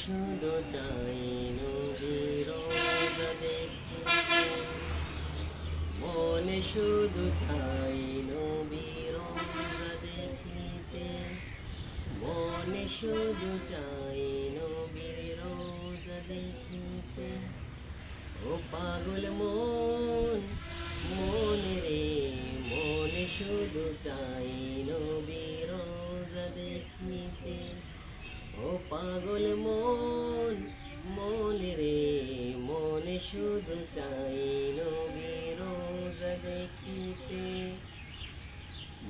শুধু চাই নবীর রওজা দেখিতে, মনে শুধু চাই নবীর রওজা দেখিতে, মনে শুধু চাই নবীর রওজা দেখিতে। ও পাগল মন, মনে রে মনে শুধু চাই নবীর রওজা দেখিতে। ও পাগল মন, মনে রে মনে শুধু চাই নবীর রওজা দেখিতে।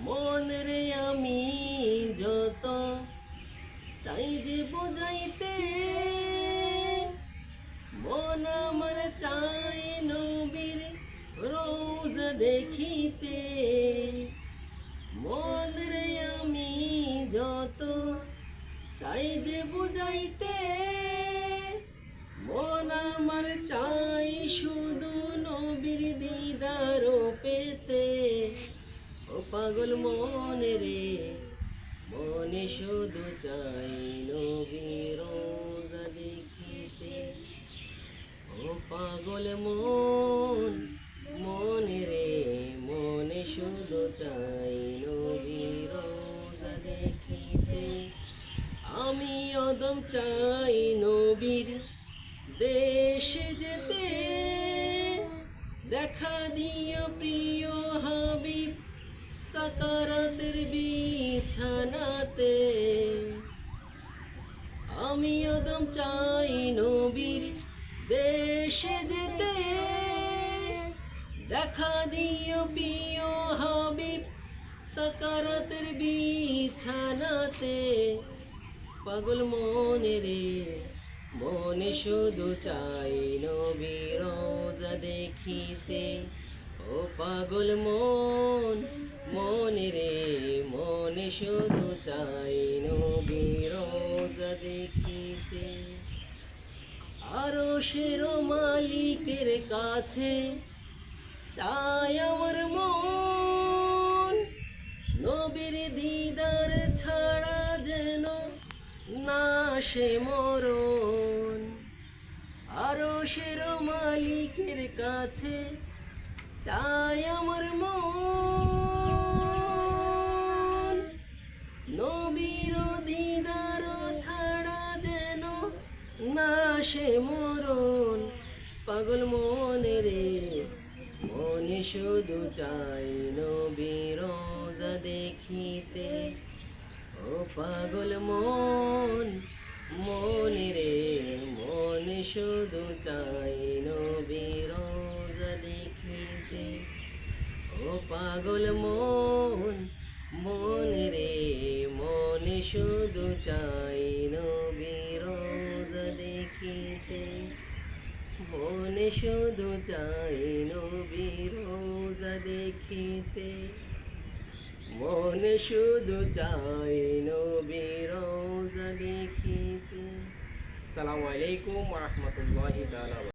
মন রে আমি যত চাই যে বুঝাইতে, মন আমার চাই নবীর রওজা দেখিতে। মন রে আমি যত চাই যে বুঝাইতে, মন আমার চাই শুধু নবীর দিদার পেতে। ও পাগল মনে রে মনে শুধু চাই নবীর রওজা দেখিতে। ও পাগল মন, মনে রে মনে শুধু চাই নবীর রওজা দেখিতে। আমি অদম চাই নবীর দেশে যেতে, দেখা দিও প্রিয় হাবিব সাকারাতের বিছানাতে। আমি অদম চাই নবীর দেশে যেতে, দেখা দিও প্রিয় হাবিব সাকারাতের বিছানাতে। পাগল মনে রে মনে শুধু চাই নবীর রওজা দেখিতে। ও পাগল মন, মনে রে মনে শুধু চাই নবীর রওজা দেখিতে। আরশের মালিকের কাছে চাই আমার মন, নবীর দিদার ছাড়া যেন না সে মরণ। আরশের মালিকের কাছে চাই আমার মন, নবীর দিদার ছাড়া যেন না সে মরণ। পাগল মনে রে মনে শুধু চাই নবীর রওজা দেখিতে। ও পাগল মন, মনে রে মনে শুধু চাই নবীর রওজা দেখিতে। ও পাগল মন, মনে রে মনে শুধু চাই নবীর রওজা দেখিতে। মনে শুধু চাই নবীর রওজা দেখিতে, মনে শুধু চাই নবীর রওজা দেখিতে। আসসালামু আলাইকুম ওয়া রাহমাতুল্লাহি তাআলা।